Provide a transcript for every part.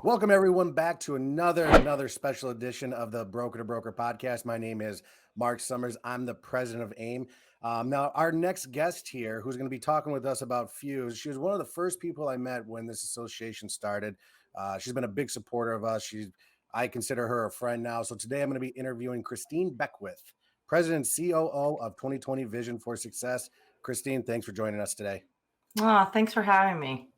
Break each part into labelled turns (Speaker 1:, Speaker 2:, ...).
Speaker 1: Welcome everyone back to another special edition of the Broker to Broker podcast. My name is Mark Summers. I'm the president of AIME. Now, our next guest here, who's going to be talking with us about Fuse, she was one of the first people I met when this association started. She's been a big supporter of us. I consider her a friend now. So today I'm going to be interviewing Christine Beckwith, President and COO of 2020 Vision for Success. Christine, thanks for joining us today.
Speaker 2: Oh, thanks for having me.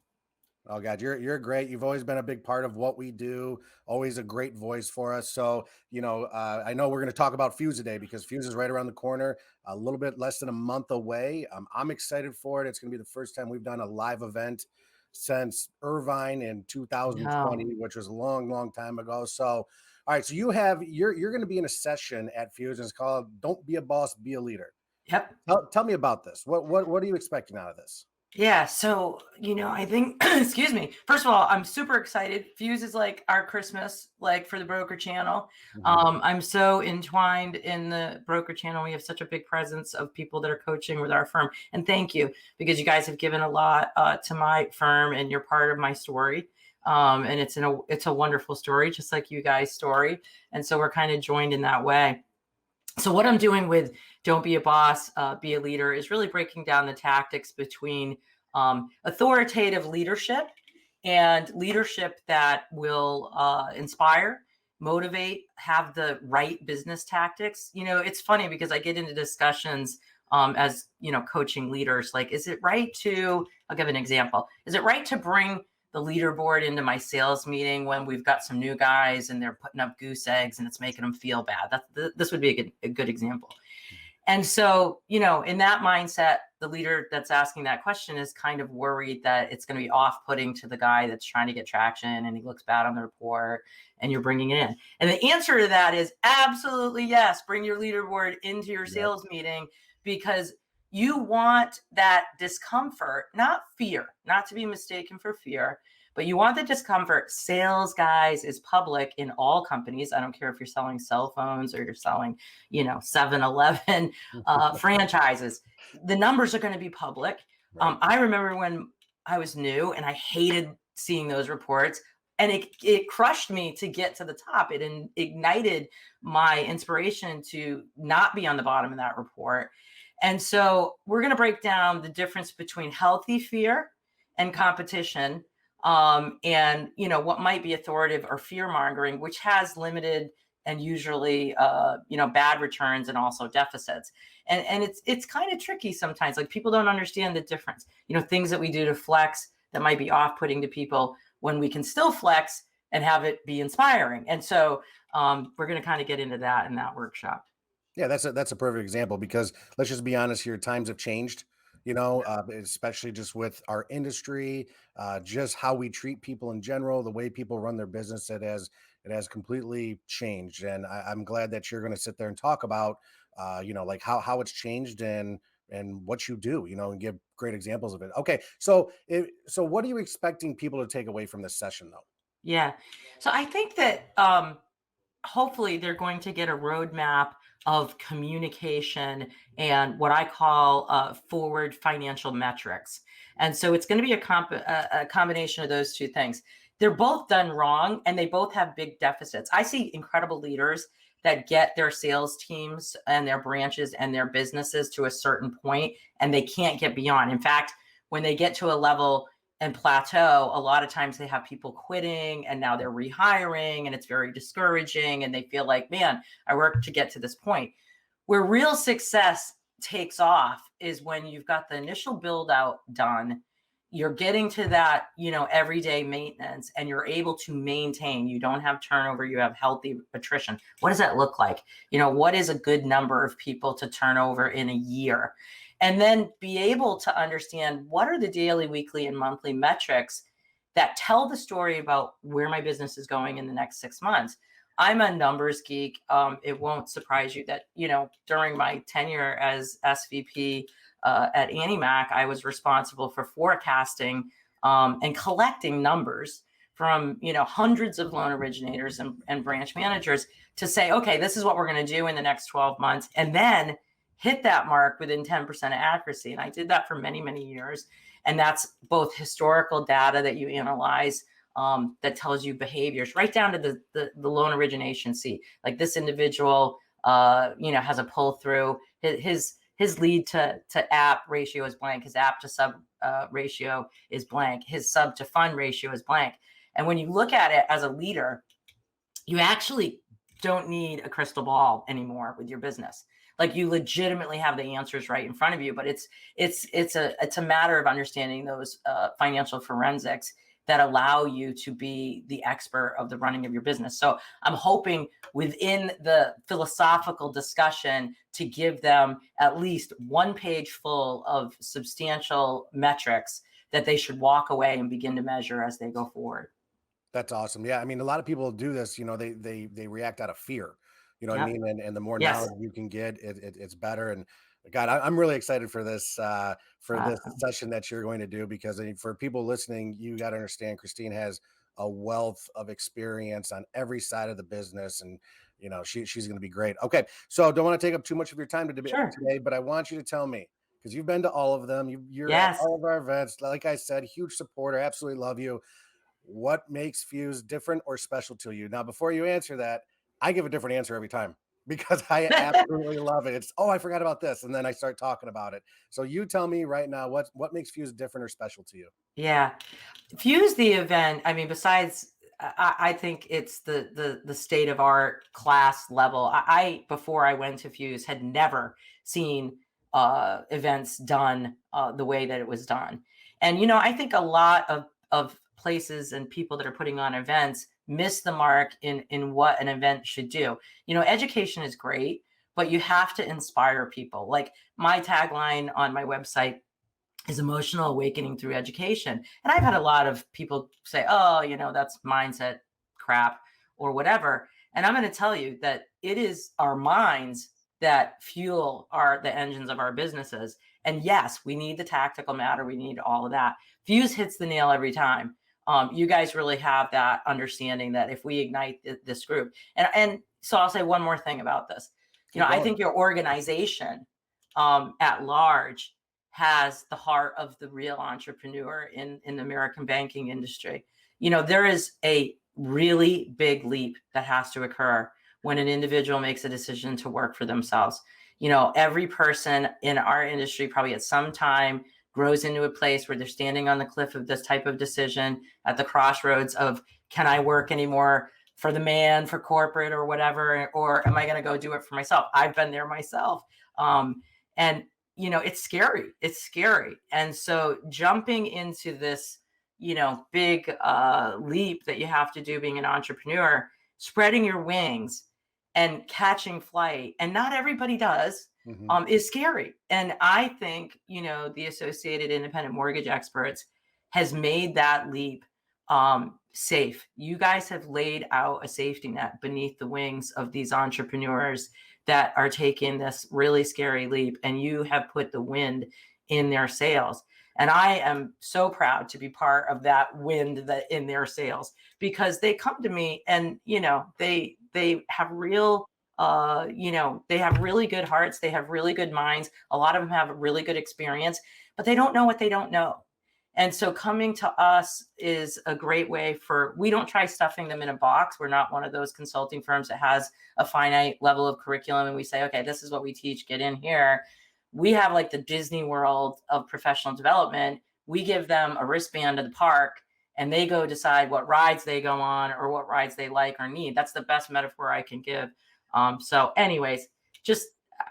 Speaker 1: Oh God, you're great. You've always been a big part of what we do. Always a great voice for us. So, I know we're going to talk about Fuse today because Fuse is right around the corner, a little bit less than a month away. I'm excited for it. It's going to be the first time we've done a live event since Irvine in 2020, which was a long time ago. So, all right. So you're going to be in a session at Fuse, and it's called "Don't Be a Boss, Be a Leader."
Speaker 2: Yep.
Speaker 1: Tell me about this. What are you expecting out of this?
Speaker 2: Yeah. So, I think, excuse me. First of all, I'm super excited. Fuse is like our Christmas, like for the broker channel. I'm so entwined in the broker channel. We have such a big presence of people that are coaching with our firm. And thank you, because you guys have given a lot to my firm, and you're part of my story. And it's a wonderful story, just like you guys' story. And so we're kind of joined in that way. So what I'm doing with Don't Be a Boss, Be a Leader is really breaking down the tactics between authoritative leadership and leadership that will inspire, motivate, have the right business tactics. It's funny because I get into discussions as, coaching leaders, like, I'll give an example. Is it right to bring the leaderboard into my sales meeting when we've got some new guys and they're putting up goose eggs and it's making them feel bad? This would be a good example. And so, in that mindset, the leader that's asking that question is kind of worried that it's going to be off-putting to the guy that's trying to get traction and he looks bad on the report and you're bringing it in. And the answer to that is absolutely yes. Bring your leaderboard into your sales meeting, because you want that discomfort, not fear, not to be mistaken for fear, but you want the discomfort. Sales, guys, is public in all companies. I don't care if you're selling cell phones or you're selling, 7-Eleven franchises. The numbers are going to be public. Right. I remember when I was new and I hated seeing those reports, and it crushed me to get to the top. It ignited my inspiration to not be on the bottom of that report. And so we're going to break down the difference between healthy fear and competition, and what might be authoritative or fear mongering, which has limited and usually bad returns and also deficits. And it's kind of tricky sometimes. Like, people don't understand the difference. Things that we do to flex that might be off-putting to people, when we can still flex and have it be inspiring. And so we're going to kind of get into that in that workshop.
Speaker 1: Yeah, that's a perfect example, because let's just be honest here. Times have changed, especially just with our industry, just how we treat people in general, the way people run their business. It has completely changed. And I'm glad that you're going to sit there and talk about, like how it's changed and what you do, and give great examples of it. Okay. So what are you expecting people to take away from this session though?
Speaker 2: Yeah. So I think that hopefully they're going to get a roadmap of communication and what I call forward financial metrics. And so it's going to be a combination of those two things. They're both done wrong, and they both have big deficits. I see incredible leaders that get their sales teams and their branches and their businesses to a certain point, and they can't get beyond. In fact, when they get to a level and plateau, a lot of times they have people quitting, and now they're rehiring, and it's very discouraging, and they feel like, man, I worked to get to this point. Where real success takes off is when you've got the initial build out done, you're getting to that, everyday maintenance, and you're able to maintain. You don't have turnover, you have healthy attrition. What does that look like? What is a good number of people to turn over in a year? And then be able to understand what are the daily, weekly, and monthly metrics that tell the story about where my business is going in the next 6 months. I'm a numbers geek. It won't surprise you that, during my tenure as SVP at AIME, I was responsible for forecasting and collecting numbers from, hundreds of loan originators and branch managers to say, okay, this is what we're going to do in the next 12 months. And then hit that mark within 10% accuracy. And I did that for many, many years. And that's both historical data that you analyze that tells you behaviors right down to the loan origination. See, like this individual, has a pull through. His lead to app ratio is blank. His app to sub ratio is blank. His sub to fund ratio is blank. And when you look at it as a leader, you actually don't need a crystal ball anymore with your business. Like you legitimately have the answers right in front of you, but it's a matter of understanding those financial forensics that allow you to be the expert of the running of your business. So I'm hoping within the philosophical discussion to give them at least one page full of substantial metrics that they should walk away and begin to measure as they go forward.
Speaker 1: That's awesome. Yeah, I mean, a lot of people do this. They react out of fear. You know what I
Speaker 2: Yep.
Speaker 1: mean? And the more
Speaker 2: Yes.
Speaker 1: knowledge you can get, it's better. And God, I'm really excited for this
Speaker 2: Awesome.
Speaker 1: session that you're going to do, because for people listening, you got to understand Christine has a wealth of experience on every side of the business, and she's going to be great. Okay, so don't want to take up too much of your time
Speaker 2: Sure.
Speaker 1: today, but I want you to tell me, because you've been to all of them, you're at
Speaker 2: Yes.
Speaker 1: all of our events. Like I said, huge supporter, absolutely love you. What makes Fuse different or special to you? Now, before you answer that, I give a different answer every time because I absolutely love it. It's, oh, I forgot about this. And then I start talking about it. So you tell me right now, what makes Fuse different or special to you?
Speaker 2: Yeah. Fuse the event. I mean, besides, I think it's the state of art class level. Before I went to Fuse had never seen events done the way that it was done. And I think a lot of places and people that are putting on events miss the mark in what an event should do. Education is great, but you have to inspire people. Like my tagline on my website is emotional awakening through education. And I've had a lot of people say, oh, that's mindset crap or whatever. And I'm going to tell you that it is our minds that fuel the engines of our businesses. And yes, we need the tactical matter. We need all of that. Fuse hits the nail every time. You guys really have that understanding that if we ignite this group, and so I'll say one more thing about this. I think your organization at large has the heart of the real entrepreneur in the American banking industry. There is a really big leap that has to occur when an individual makes a decision to work for themselves. Every person in our industry probably at some time grows into a place where they're standing on the cliff of this type of decision at the crossroads of, can I work anymore for the man, for corporate or whatever, or am I going to go do it for myself? I've been there myself. And it's scary. It's scary. And so jumping into this, big leap that you have to do being an entrepreneur, spreading your wings and catching flight, and not everybody does, is scary. And I think, the Associated Independent Mortgage Experts has made that leap safe. You guys have laid out a safety net beneath the wings of these entrepreneurs that are taking this really scary leap, and you have put the wind in their sails. And I am so proud to be part of that wind that in their sails, because they come to me and, they have real, they have really good hearts. They have really good minds. A lot of them have a really good experience, but they don't know what they don't know. And so coming to us is a great way we don't try stuffing them in a box. We're not one of those consulting firms that has a finite level of curriculum and we say, okay, this is what we teach, get in here. We have like the Disney World of professional development. We give them a wristband to the park and they go decide what rides they go on or what rides they like or need. That's the best metaphor I can give. So anyways,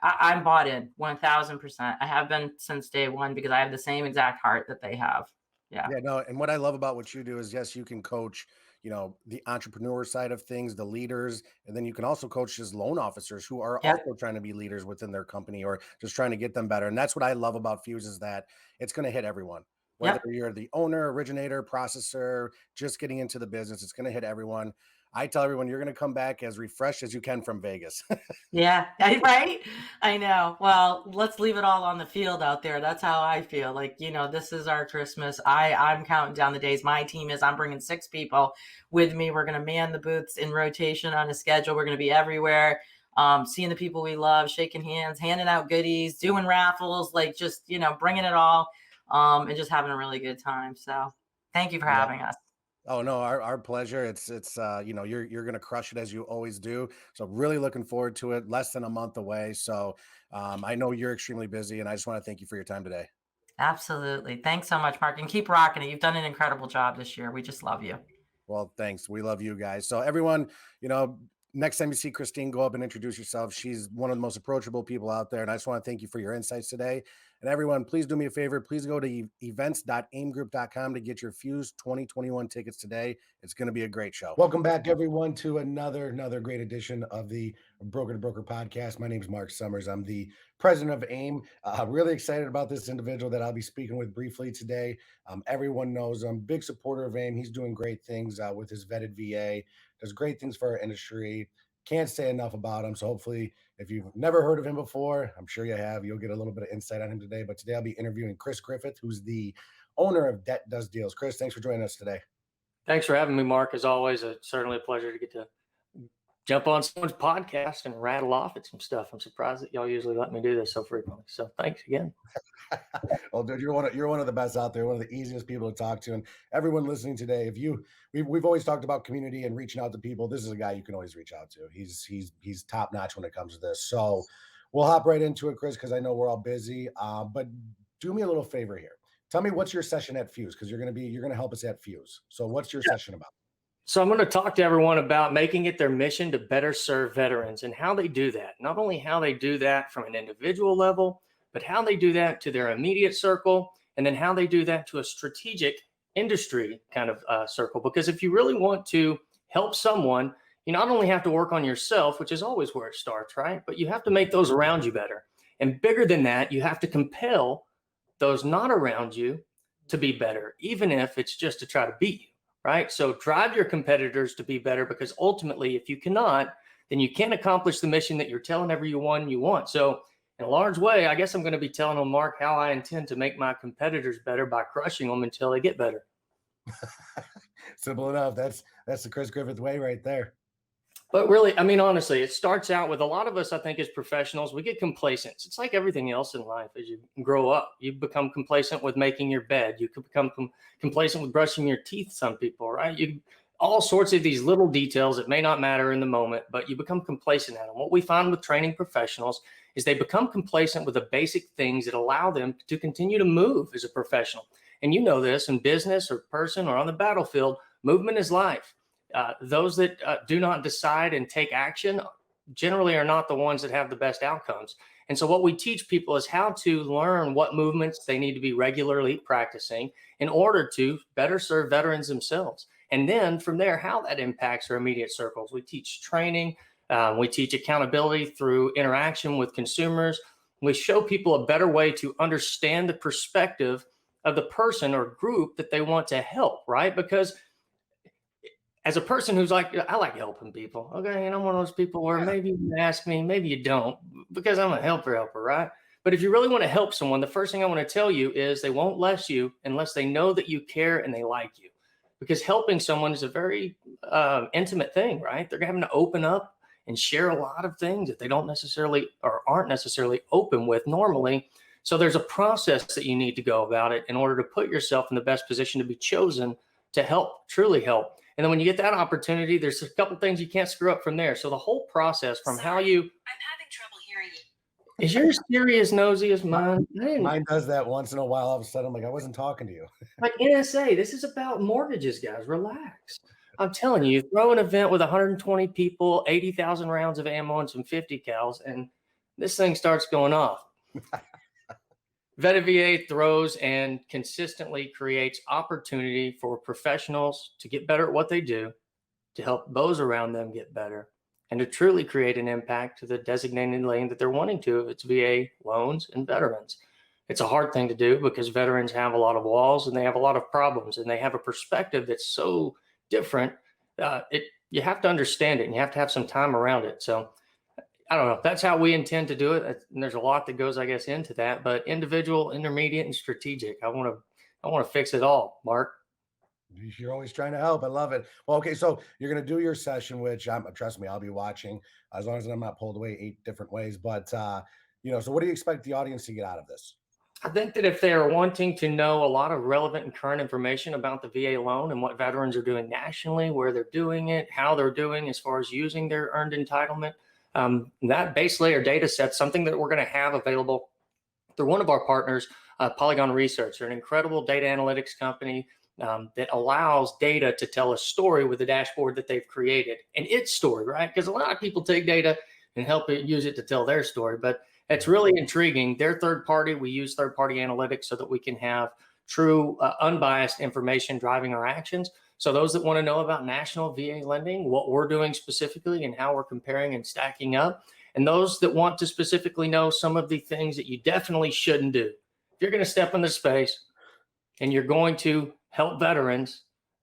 Speaker 2: I'm bought in 1000%. I have been since day one because I have the same exact heart that they have. Yeah.
Speaker 1: Yeah, no, and what I love about what you do is, yes, you can coach, the entrepreneur side of things, the leaders, and then you can also coach just loan officers who are
Speaker 2: Yeah.
Speaker 1: also trying to be leaders within their company or just trying to get them better. And that's what I love about Fuse, is that it's going to hit everyone. Whether
Speaker 2: Yep.
Speaker 1: you're the owner, originator, processor, just getting into the business, it's going to hit everyone. I tell everyone you're going to come back as refreshed as you can from Vegas.
Speaker 2: Yeah. Right. I know. Well, let's leave it all on the field out there. That's how I feel. Like, this is our Christmas. I'm counting down the days. My team is, I'm bringing 6 people with me. We're going to man the booths in rotation on a schedule. We're going to be everywhere. Seeing the people we love, shaking hands, handing out goodies, doing raffles, like just, bringing it all, and just having a really good time. So thank you for having us.
Speaker 1: Oh no, our pleasure. It's you know, you're gonna crush it as you always do. So really looking forward to it. Less than a month away. So I know you're extremely busy, and I just want to thank you for your time today.
Speaker 2: Absolutely. Thanks so much, Mark, and keep rocking it. You've done an incredible job this year. We just love you.
Speaker 1: Well, thanks. We love you guys. So everyone, you know, next time you see Christine, go up and introduce yourself. She's one of the most approachable people out there. And I just want to thank you for your insights today. And everyone, please do me a favor. Please go to events.aimgroup.com to get your Fuse 2021 tickets today. It's going to be a great show. Welcome back, everyone, to another great edition of the Broker to Broker podcast. My name is Mark Summers. I'm the president of AIME. Really excited about this individual that I'll be speaking with briefly today. Everyone knows I'm a big supporter of AIM. He's doing great things with his vetted VA, does great things for our industry. Can't say enough about him. So hopefully, if you've never heard of him before, I'm sure you have, you'll get a little bit of insight on him today. But today I'll be interviewing Chris Griffith, who's the owner of Debt Does Deals. Chris, thanks for joining us today.
Speaker 3: Thanks for having me, Mark. As always, it's certainly a pleasure to get to jump on someone's podcast and rattle off at some stuff. I'm surprised that y'all usually let me do this so frequently. So thanks again.
Speaker 1: Well, dude, you're one of the best out there, one of the easiest people to talk to, and everyone listening today. We've always talked about community and reaching out to people. This is a guy you can always reach out to. He's top notch when it comes to this. So we'll hop right into it, Chris, because I know we're all busy. But do me a little favor here. Tell me what's your session at Fuse, because you're gonna help us at Fuse. So what's your session about?
Speaker 3: So I'm going to talk to everyone about making it their mission to better serve veterans and how they do that. Not only how they do that from an individual level, but how they do that to their immediate circle, and then how they do that to a strategic industry kind of circle. Because if you really want to help someone, you not only have to work on yourself, which is always where it starts, right? But you have to make those around you better. And bigger than that, you have to compel those not around you to be better, even if it's just to try to beat you. Right? So drive your competitors to be better, because ultimately, if you cannot, then you can't accomplish the mission that you're telling everyone you want. So in a large way, I guess I'm going to be telling them, Mark, how I intend to make my competitors better by crushing them until they get better.
Speaker 1: Simple enough. That's the Chris Griffith way right there.
Speaker 3: But really, I mean, honestly, it starts out with a lot of us, I think, as professionals, we get complacent. It's like everything else in life. As you grow up, you become complacent with making your bed. You could become complacent with brushing your teeth, some people, right? All sorts of these little details that may not matter in the moment, but you become complacent at them. What we find with training professionals is they become complacent with the basic things that allow them to continue to move as a professional. And you know this in business or person or on the battlefield, movement is life. Those that do not decide and take action generally are not the ones that have the best outcomes. And so what we teach people is how to learn what movements they need to be regularly practicing in order to better serve veterans themselves. And then from there, how that impacts their immediate circles. We teach training. We teach accountability through interaction with consumers. We show people a better way to understand the perspective of the person or group that they want to help, right? Because as a person who's like, I like helping people. Okay. And I'm one of those people where maybe you ask me, maybe you don't, because I'm a helper, right? But if you really want to help someone, the first thing I want to tell you is they won't bless you unless they know that you care and they like you. Because helping someone is a very intimate thing, right? They're having to open up and share a lot of things that they don't necessarily or aren't necessarily open with normally. So there's a process that you need to go about it in order to put yourself in the best position to be chosen to help, truly help. And then when you get that opportunity, there's a couple things you can't screw up from there. So the whole process from how you...
Speaker 4: I'm having trouble hearing you.
Speaker 3: Is yours Siri as nosy as mine?
Speaker 1: Mine does that once in a while. All of a sudden, I'm like, I wasn't talking to you.
Speaker 3: Like NSA, this is about mortgages, guys. Relax. I'm telling you, throw an event with 120 people, 80,000 rounds of ammo and some 50 cals, and this thing starts going off. VA throws and consistently creates opportunity for professionals to get better at what they do, to help those around them get better, and to truly create an impact to the designated lane that they're wanting to, if it's VA, loans, and veterans. It's a hard thing to do because veterans have a lot of walls and they have a lot of problems and they have a perspective that's so different. You have to understand it and you have to have some time around it. So I don't know. That's how we intend to do it. And there's a lot that goes, I guess, into that. But individual, intermediate, and strategic. I want to fix it all, Mark.
Speaker 1: You're always trying to help. I love it. Well, okay, so you're gonna do your session, which trust me, I'll be watching as long as I'm not pulled away 8 different ways. But so what do you expect the audience to get out of this?
Speaker 3: I think that if they're wanting to know a lot of relevant and current information about the VA loan and what veterans are doing nationally, where they're doing it, how they're doing as far as using their earned entitlement, that base layer data set, something that we're going to have available through one of our partners, Polygon Research. They're an incredible data analytics company that allows data to tell a story with the dashboard that they've created, and its story, right? Because a lot of people take data and help it use it to tell their story, but it's really intriguing. They're third party. We use third party analytics so that we can have true unbiased information driving our actions. So those that want to know about national VA lending, what we're doing specifically and how we're comparing and stacking up, and those that want to specifically know some of the things that you definitely shouldn't do. If you're going to step in the space and you're going to help veterans,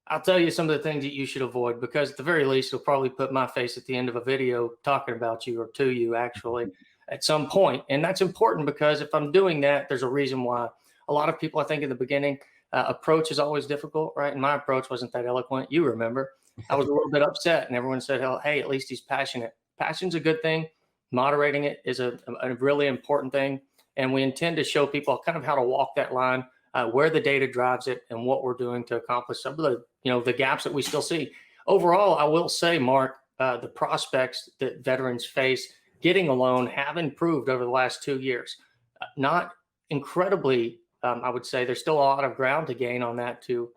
Speaker 3: I'll tell you some of the things that you should avoid, because at the very least, you'll probably put my face at the end of a video talking about you, or to you actually, at some point. And that's important, because if I'm doing that, there's a reason why. A lot of people, I think in the beginning, approach is always difficult, right? And my approach wasn't that eloquent. You remember, I was a little bit upset, and everyone said, oh, hey, at least he's passionate. Passion's a good thing. Moderating it is a really important thing. And we intend to show people kind of how to walk that line, where the data drives it, and what we're doing to accomplish some of the, the gaps that we still see. Overall, I will say, Mark, the prospects that veterans face getting a loan have improved over the last 2 years. Not incredibly, I would say there's still a lot of ground to gain on that to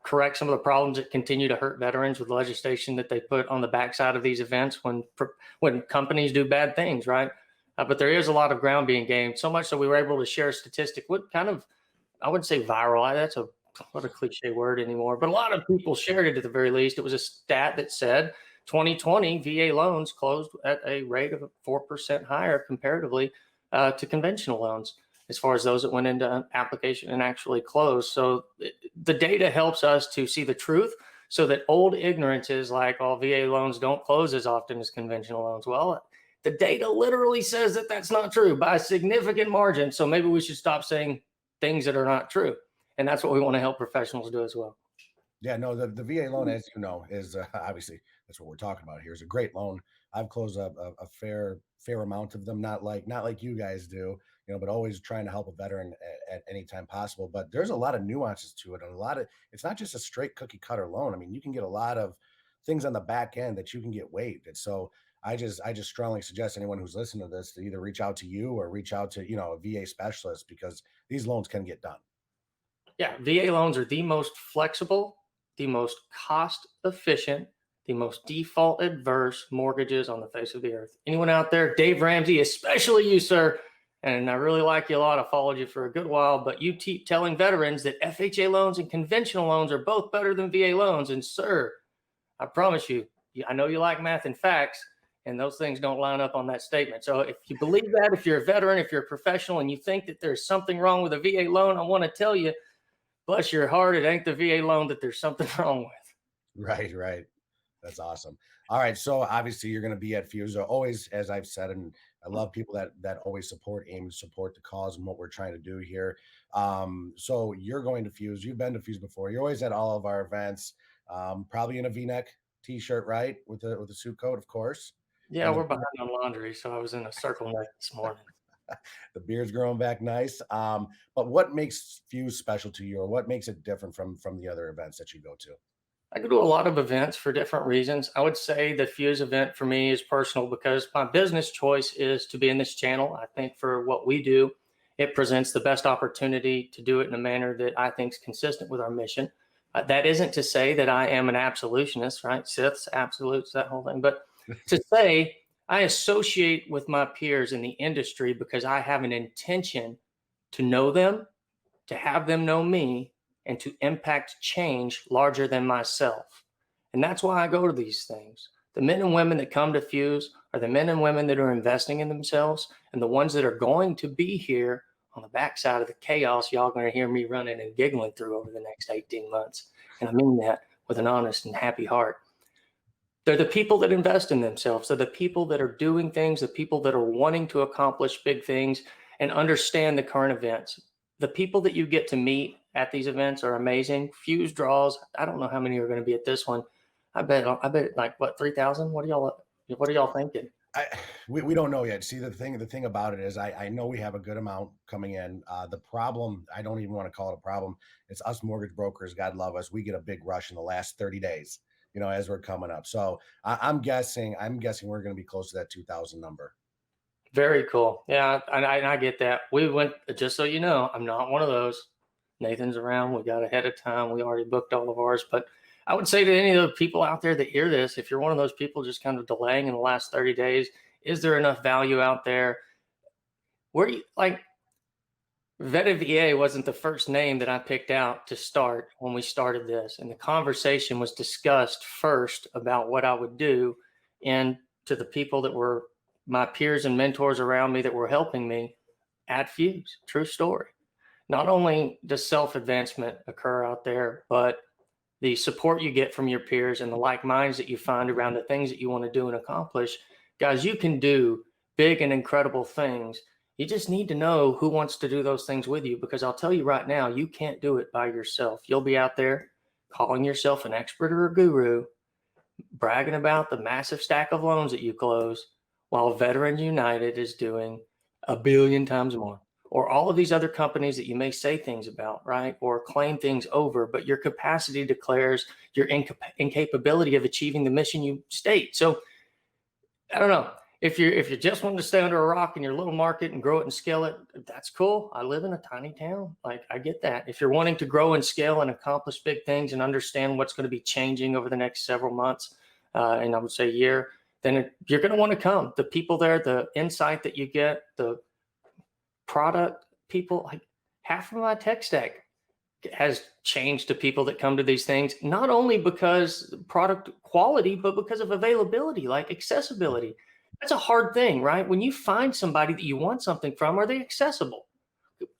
Speaker 3: correct some of the problems that continue to hurt veterans with legislation that they put on the backside of these events when companies do bad things, right? But there is a lot of ground being gained, so much so we were able to share a statistic. What kind of, I wouldn't say viral, that's what a cliche word anymore, but a lot of people shared it at the very least. It was a stat that said 2020 VA loans closed at a rate of 4% higher comparatively to conventional loans, as far as those that went into application and actually closed. So the data helps us to see the truth, so that old ignorance is like, oh, VA loans don't close as often as conventional loans. Well, the data literally says that that's not true by a significant margin. So maybe we should stop saying things that are not true. And that's what we want to help professionals do as well.
Speaker 1: Yeah, no, the VA loan, as you know, is obviously, that's what we're talking about here, is a great loan. I've closed a fair amount of them, not like you guys do, but always trying to help a veteran at any time possible. But there's a lot of nuances to it, and it's not just a straight cookie cutter loan. I mean, you can get a lot of things on the back end that you can get waived. And so I just strongly suggest anyone who's listening to this to either reach out to you or reach out to, a VA specialist, because these loans can get done.
Speaker 3: Yeah, VA loans are the most flexible, the most cost efficient, the most default adverse mortgages on the face of the earth. Anyone out there, Dave Ramsey, especially you, sir, and I really like you a lot. I followed you for a good while, but you keep telling veterans that FHA loans and conventional loans are both better than VA loans. And sir, I promise you, I know you like math and facts, and those things don't line up on that statement. So if you believe that, if you're a veteran, if you're a professional, and you think that there's something wrong with a VA loan, I want to tell you, bless your heart, it ain't the VA loan that there's something wrong with.
Speaker 1: Right. That's awesome. All right. So obviously you're going to be at Fuse always, as I've said, and I love people that always support AIME, support the cause and what we're trying to do here. So you're going to Fuse. You've been to Fuse before. You're always at all of our events, probably in a V-neck t-shirt, right? With a suit coat, of course.
Speaker 3: Yeah, we're behind on laundry, so I was in a circle neck this morning.
Speaker 1: The beard's growing back nice. But what makes Fuse special to you, or what makes it different from the other events that you go to?
Speaker 3: I go to a lot of events for different reasons. I would say the Fuse event for me is personal, because my business choice is to be in this channel. I think for what we do, it presents the best opportunity to do it in a manner that I think is consistent with our mission. That isn't to say that I am an absolutionist, right? Siths, absolutes, that whole thing. But to say I associate with my peers in the industry because I have an intention to know them, to have them know me, and to impact change larger than myself. And that's why I go to these things. The men and women that come to Fuse are the men and women that are investing in themselves, and the ones that are going to be here on the backside of the chaos y'all going to hear me running and giggling through over the next 18 months. And I mean that with an honest and happy heart. They're the people that invest in themselves. They're the people that are doing things, the people that are wanting to accomplish big things and understand the current events. The people that you get to meet at these events are amazing. Fuse draws. I don't know how many are going to be at this one. I bet like what, 3,000? What are y'all thinking?
Speaker 1: We don't know yet. See, the thing about it is I know we have a good amount coming in. The problem, I don't even want to call it a problem. It's us mortgage brokers. God love us. We get a big rush in the last 30 days, as we're coming up. So I'm guessing we're going to be close to that 2,000 number.
Speaker 3: Very cool. Yeah, I get that. We went, just so you know, I'm not one of those. Nathan's around. We got ahead of time. We already booked all of ours. But I would say to any of the people out there that hear this, if you're one of those people just kind of delaying in the last 30 days, is there enough value out there? Where you like Vetted VA wasn't the first name that I picked out to start when we started this. And the conversation was discussed first about what I would do. And to the people that were my peers and mentors around me that were helping me at Fuse, true story. Not only does self-advancement occur out there, but the support you get from your peers and the like minds that you find around the things that you want to do and accomplish. Guys, you can do big and incredible things. You just need to know who wants to do those things with you, because I'll tell you right now, you can't do it by yourself. You'll be out there calling yourself an expert or a guru, bragging about the massive stack of loans that you close, while Veterans United is doing a billion times more. Or all of these other companies that you may say things about, right? Or claim things over, but your capacity declares your incapability of achieving the mission you state. So I don't know. If you just wanting to stay under a rock in your little market and grow it and scale it, that's cool. I live in a tiny town. Like, I get that. If you're wanting to grow and scale and accomplish big things and understand what's going to be changing over the next several months, and I would say year, then you're going to want to come. The people there, the insight that you get, the product people, like half of my tech stack has changed to people that come to these things, not only because product quality, but because of availability, like accessibility. That's a hard thing, right? When you find somebody that you want something from, are they accessible?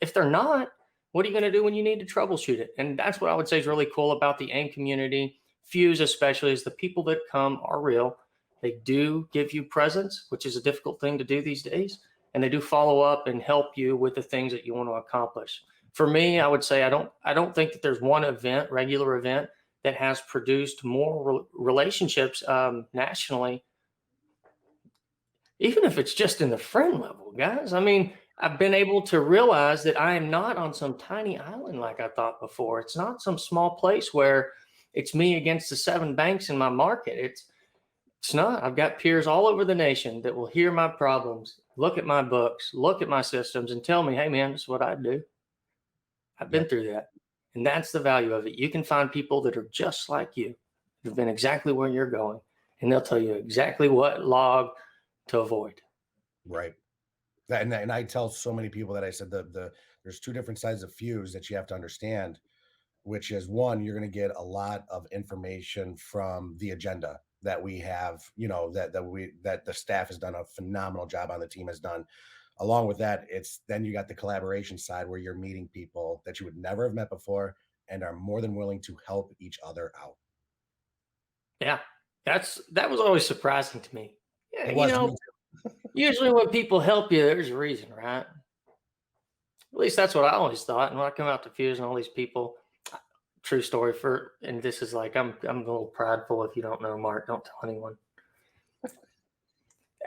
Speaker 3: If they're not, what are you going to do when you need to troubleshoot it? And that's what I would say is really cool about the AIME community, Fuse especially, is the people that come are real. They do give you presents, which is a difficult thing to do these days. And they do follow up and help you with the things that you want to accomplish. For me, I would say I don't think that there's one event, regular event, that has produced more relationships nationally, even if it's just in the friend level, guys. I mean, I've been able to realize that I am not on some tiny island like I thought before. It's not some small place where it's me against the 7 banks in my market. It's not. I've got peers all over the nation that will hear my problems, look at my books, look at my systems, and tell me, hey, man, this is what I do. I've been through that. And that's the value of it. You can find people that are just like you, who've been exactly where you're going, and they'll tell you exactly what log to avoid.
Speaker 1: Right. And I tell so many people that I said there's 2 different sides of Fuse that you have to understand, which is, one, you're going to get a lot of information from the agenda that we have, that the staff has done a phenomenal job on, the team has done. Along with that, then you got the collaboration side where you're meeting people that you would never have met before and are more than willing to help each other out.
Speaker 3: Yeah, that was always surprising to me. Yeah,
Speaker 1: It was
Speaker 3: usually when people help you, there's a reason, right? At least that's what I always thought. And when I come out to Fuse and all these people, true story and this is like, I'm a little prideful. If you don't know Mark, don't tell anyone.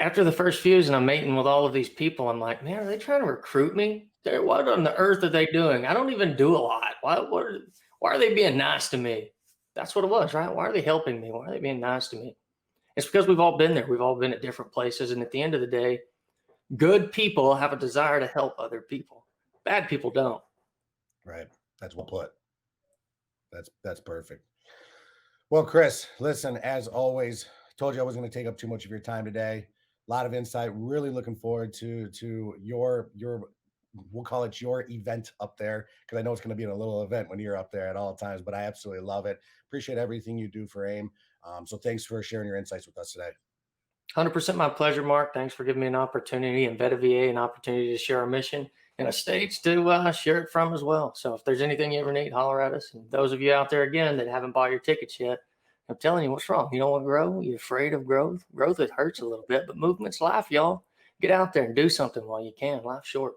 Speaker 3: After the first Fuse and I'm meeting with all of these people, I'm like, man, are they trying to recruit me? What on the earth are they doing? I don't even do a lot. Why are they being nice to me? That's what it was, right? Why are they helping me? Why are they being nice to me? It's because we've all been there. We've all been at different places. And at the end of the day, good people have a desire to help other people. Bad people don't.
Speaker 1: Right. That's well put. That's perfect. Well, Chris, listen, as always, told you I wasn't going to take up too much of your time today. A lot of insight. Really looking forward to your we'll call it your event up there, because I know it's going to be a little event when you're up there at all times, but I absolutely love it. Appreciate everything you do for AIME. So thanks for sharing your insights with us today.
Speaker 3: 100% my pleasure, Mark. Thanks for giving me an opportunity, and Vetted VA an opportunity to share our mission and a stage to share it from as well. So if there's anything you ever need, holler at us. And those of you out there, again, that haven't bought your tickets yet, I'm telling you, what's wrong? You don't want to grow? You're afraid of growth? Growth, it hurts a little bit, but movement's life, y'all. Get out there and do something while you can. Life's short.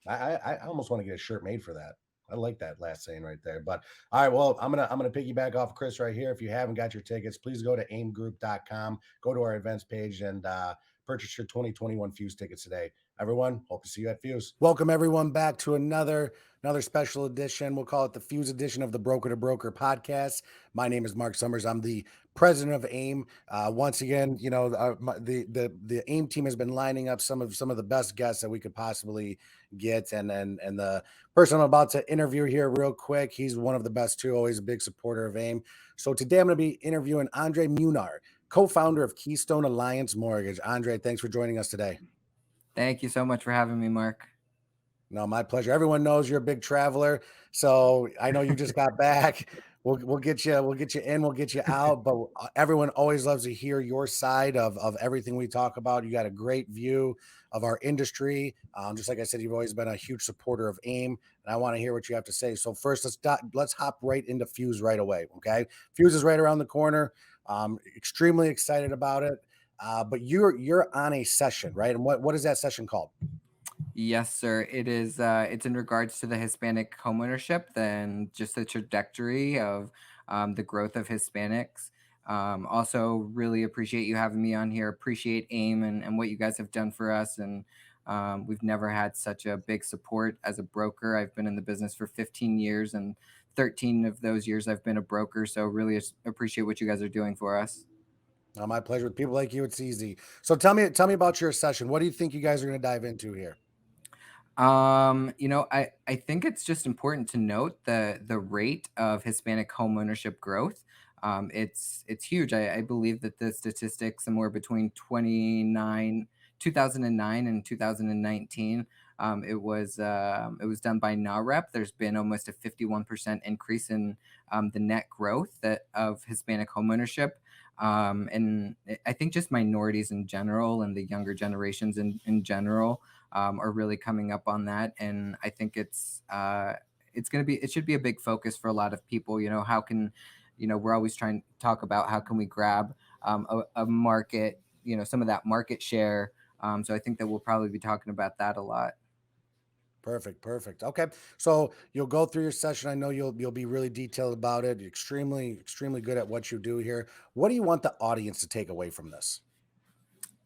Speaker 1: I almost want to get a shirt made for that. I like that last saying right there. But all right, well, I'm gonna piggyback off Chris right here. If you haven't got your tickets, please go to aimegroup.com, go to our events page, and purchase your 2021 Fuse tickets today. Everyone, hope to see you at Fuse. Welcome everyone back to another special edition. We'll call it the Fuse edition of the Broker to Broker podcast. My name is Mark Summers. I'm the president of AIME. Once again, the AIME team has been lining up some of the best guests that we could possibly get, and the person I'm about to interview here real quick, he's one of the best too. Always a big supporter of AIME. So today I'm going to be interviewing Andre Munar, co-founder of Keystone Alliance Mortgage. Andre, thanks for joining us today.
Speaker 5: Thank you so much for having me, Mark.
Speaker 1: No, my pleasure. Everyone knows you're a big traveler, so I know you just got back. We'll get you in, we'll get you out, but everyone always loves to hear your side of everything we talk about. You got a great view of our industry. Just like I said, you've always been a huge supporter of AIME, and I want to hear what you have to say. So first, let's hop right into Fuse right away. Okay, Fuse is right around the corner. Extremely excited about it. But you're on a session, right? And what is that session called?
Speaker 5: Yes, sir. It is. It's in regards to the Hispanic homeownership, then just the trajectory of the growth of Hispanics. Also, really appreciate you having me on here. Appreciate AIME and what you guys have done for us. And we've never had such a big support as a broker. I've been in the business for 15 years, and 13 of those years I've been a broker. So really appreciate what you guys are doing for us.
Speaker 1: My pleasure. With people like you, it's easy. So tell me about your session. What do you think you guys are going to dive into here?
Speaker 5: I think it's just important to note the rate of Hispanic homeownership growth. It's huge. I believe that the statistics somewhere between 2009 and 2019. It was done by NAREP. There's been almost a 51% increase in the net growth of Hispanic homeownership. And I think just minorities in general and the younger generations in general are really coming up on that. And I think it should be a big focus for a lot of people. How can, we're always trying to talk about how can we grab a market, some of that market share. So I think that we'll probably be talking about that a lot.
Speaker 1: Perfect. Okay. So you'll go through your session. I know you'll be really detailed about it. Extremely good at what you do here. What do you want the audience to take away from this?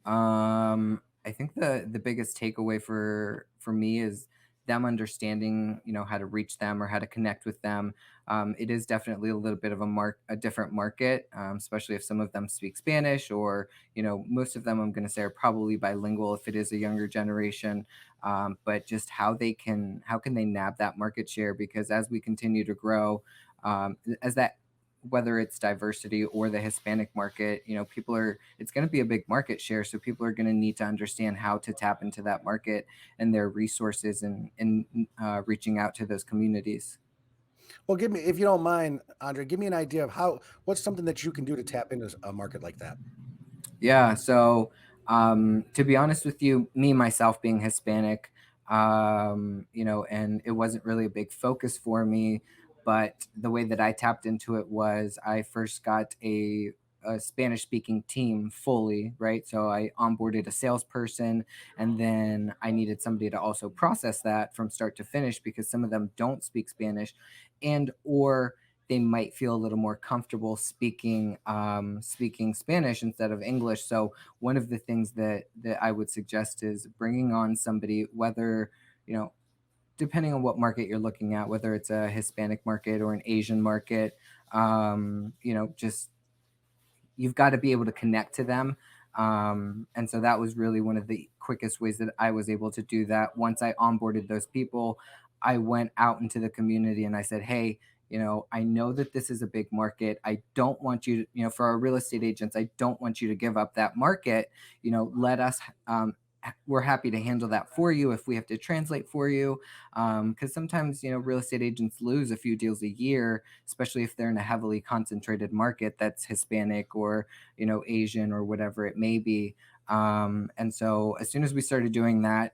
Speaker 5: I think the biggest takeaway for me is them understanding, how to reach them or how to connect with them. It is definitely a little bit of a different market, especially if some of them speak Spanish, or, most of them I'm going to say are probably bilingual if it is a younger generation. But just how can they nab that market share? Because as we continue to grow, whether it's diversity or the Hispanic market, it's going to be a big market share. So people are going to need to understand how to tap into that market and their resources and reaching out to those communities.
Speaker 1: Well, if you don't mind, Andre, give me an idea of what's something that you can do to tap into a market like that.
Speaker 5: Yeah. So to be honest with you, myself being Hispanic, and it wasn't really a big focus for me. But the way that I tapped into it was I first got a Spanish speaking team fully, right? So I onboarded a salesperson, and then I needed somebody to also process that from start to finish, because some of them don't speak Spanish, or they might feel a little more comfortable speaking Spanish instead of English. So one of the things that I would suggest is bringing on somebody, whether, depending on what market you're looking at, whether it's a Hispanic market or an Asian market, just you've got to be able to connect to them. And so that was really one of the quickest ways that I was able to do that. Once I onboarded those people, I went out into the community and I said, hey, I know that this is a big market. I don't want you to, for our real estate agents, I don't want you to give up that market. Let us, we're happy to handle that for you if we have to translate for you. Because sometimes, real estate agents lose a few deals a year, especially if they're in a heavily concentrated market that's Hispanic or, Asian or whatever it may be. And so as soon as we started doing that,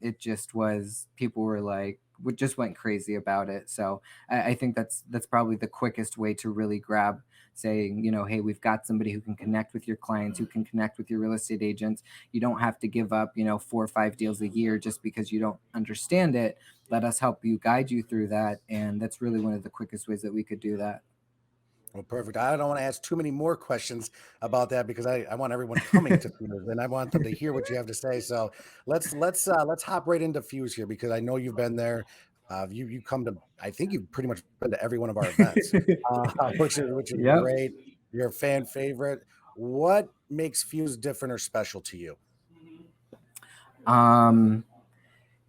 Speaker 5: it just was, people were like, we just went crazy about it. So I think that's probably the quickest way to really grab, saying, hey, we've got somebody who can connect with your clients, who can connect with your real estate agents. You don't have to give up, 4 or 5 deals a year just because you don't understand it. Let us help you, guide you through that. And that's really one of the quickest ways that we could do that.
Speaker 1: Well, perfect. I don't want to ask too many more questions about that because I want everyone coming to Fuse and I want them to hear what you have to say. So let's hop right into Fuse here because I know you've been there. You come to, I think you've pretty much been to every one of our events, which is
Speaker 5: Yep.
Speaker 1: great. You're a fan favorite. What makes Fuse different or special to you?
Speaker 5: Um,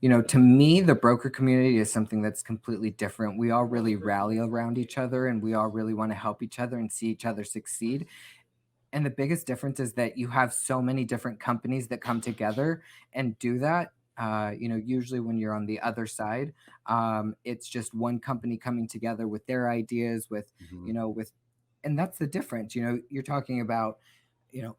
Speaker 5: to me, the broker community is something that's completely different. We all really rally around each other and we all really want to help each other and see each other succeed. And the biggest difference is that you have so many different companies that come together and do that. Usually when you're on the other side, it's just one company coming together with their ideas, and that's the difference. You're talking about,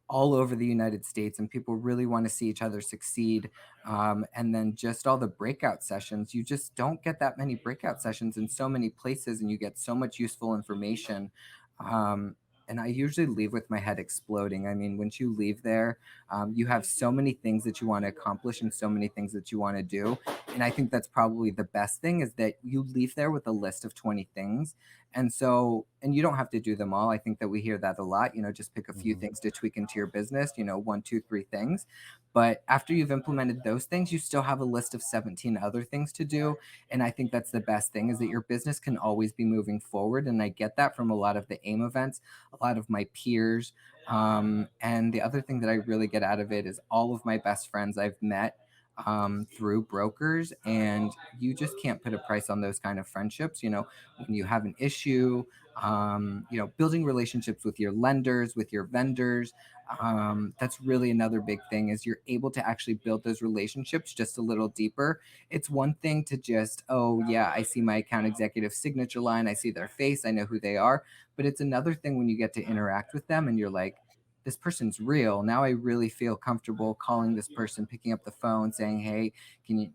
Speaker 5: all over the United States, and people really want to see each other succeed. And then just all the breakout sessions, you just don't get that many breakout sessions in so many places, and you get so much useful information. And I usually leave with my head exploding. I mean, once you leave there, you have so many things that you want to accomplish and so many things that you want to do. And I think that's probably the best thing is that you leave there with a list of 20 things. And you don't have to do them all. I think that we hear that a lot, just pick a few things to tweak into your business, 1, 2, 3 things. But after you've implemented those things, you still have a list of 17 other things to do. And I think that's the best thing is that your business can always be moving forward. And I get that from a lot of the AIME events, a lot of my peers. And the other thing that I really get out of it is all of my best friends I've met through brokers, and you just can't put a price on those kind of friendships. When you have an issue, building relationships with your lenders, with your vendors, that's really another big thing is you're able to actually build those relationships just a little deeper. It's one thing to just, oh yeah, I see my account executive signature line, I see their face, I know who they are. But it's another thing when you get to interact with them and you're like, this person's real. Now I really feel comfortable calling this person, picking up the phone, saying, hey, can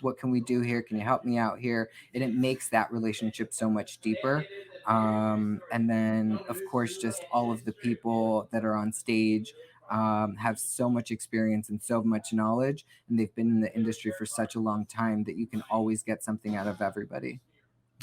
Speaker 5: what can we do here? Can you help me out here? And it makes that relationship so much deeper. And then, of course, just all of the people that are on stage have so much experience and so much knowledge, and they've been in the industry for such a long time that you can always get something out of everybody.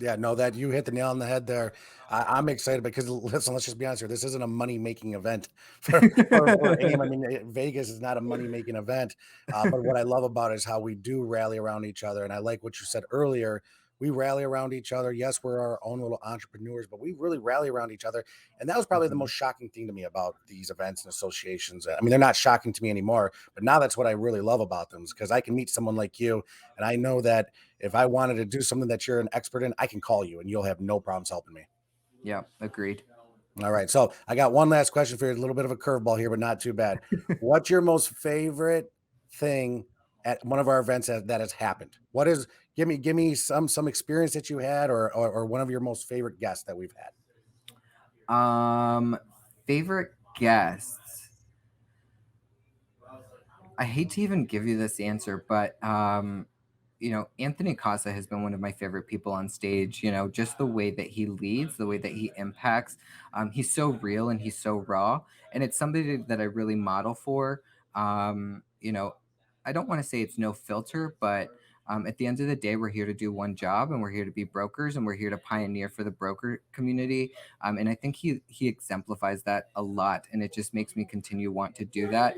Speaker 1: Yeah, no, that you hit the nail on the head there. I'm excited because listen, let's just be honest here. This isn't a money making event for AIM. I mean, Vegas is not a money making event. But what I love about it is how we do rally around each other. And I like what you said earlier. We rally around each other. Yes, we're our own little entrepreneurs, but we really rally around each other. And that was probably the most shocking thing to me about these events and associations. I mean, they're not shocking to me anymore, but now that's what I really love about them because I can meet someone like you and I know that if I wanted to do something that you're an expert in, I can call you and you'll have no problems helping me.
Speaker 5: Yeah, agreed.
Speaker 1: All right. So I got one last question for you. A little bit of a curveball here, but not too bad. What's your most favorite thing at one of our events that has happened? What is give me some experience that you had or one of your most favorite guests that we've had?
Speaker 5: Favorite guests. I hate to even give you this answer, but Anthony Casa has been one of my favorite people on stage. Just the way that he leads, the way that he impacts. He's so real and he's so raw, and it's somebody that I really model for. I don't want to say it's no filter, but at the end of the day, we're here to do one job, and we're here to be brokers, and we're here to pioneer for the broker community. And I think he exemplifies that a lot, and it just makes me continue want to do that.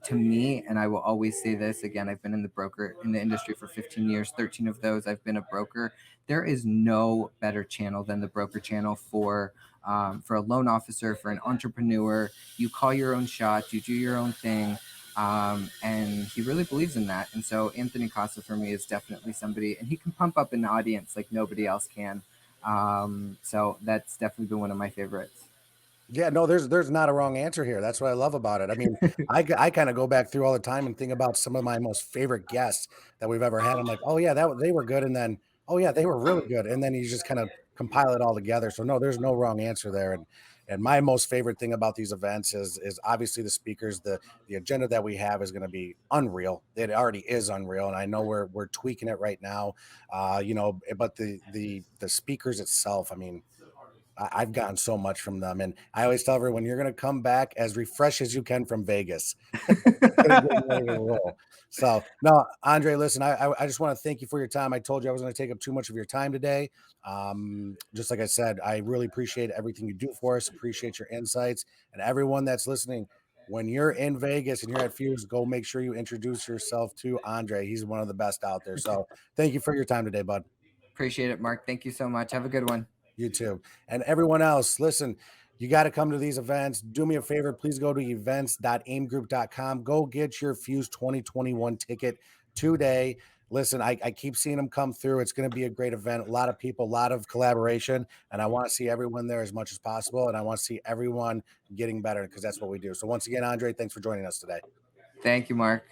Speaker 5: To me, and I will always say this again, I've been in the industry for 15 years, 13 of those I've been a broker. There is no better channel than the broker channel for a loan officer, for an entrepreneur. You call your own shots, you do your own thing. And he really believes in that. And so Anthony Casa for me is definitely somebody, and he can pump up an audience like nobody else can. So that's definitely been one of my favorites.
Speaker 1: Yeah, no, there's not a wrong answer here. That's what I love about it. I mean, I kind of go back through all the time and think about some of my most favorite guests that we've ever had. I'm like, oh yeah, they were good, and then oh yeah, they were really good, and then you just kind of compile it all together. So no, there's no wrong answer there. And my most favorite thing about these events is obviously the speakers. The agenda that we have is going to be unreal. It already is unreal, and I know we're tweaking it right now. But the speakers itself, I mean. I've gotten so much from them. And I always tell everyone, you're going to come back as refreshed as you can from Vegas. Gonna get ready to roll. So no, Andre, listen, I just want to thank you for your time. I told you I was going to take up too much of your time today. Just like I said, I really appreciate everything you do for us. Appreciate your insights, and everyone that's listening. When you're in Vegas and you're at Fuse, go make sure you introduce yourself to Andre. He's one of the best out there. So thank you for your time today, bud.
Speaker 5: Appreciate it, Mark. Thank you so much. Have a good one.
Speaker 1: You too. And everyone else, listen, you got to come to these events. Do me a favor. Please go to events.aimegroup.com. Go get your Fuse 2021 ticket today. Listen, I keep seeing them come through. It's going to be a great event. A lot of people, a lot of collaboration. And I want to see everyone there as much as possible. And I want to see everyone getting better because that's what we do. So once again, Andre, thanks for joining us today.
Speaker 5: Thank you, Mark.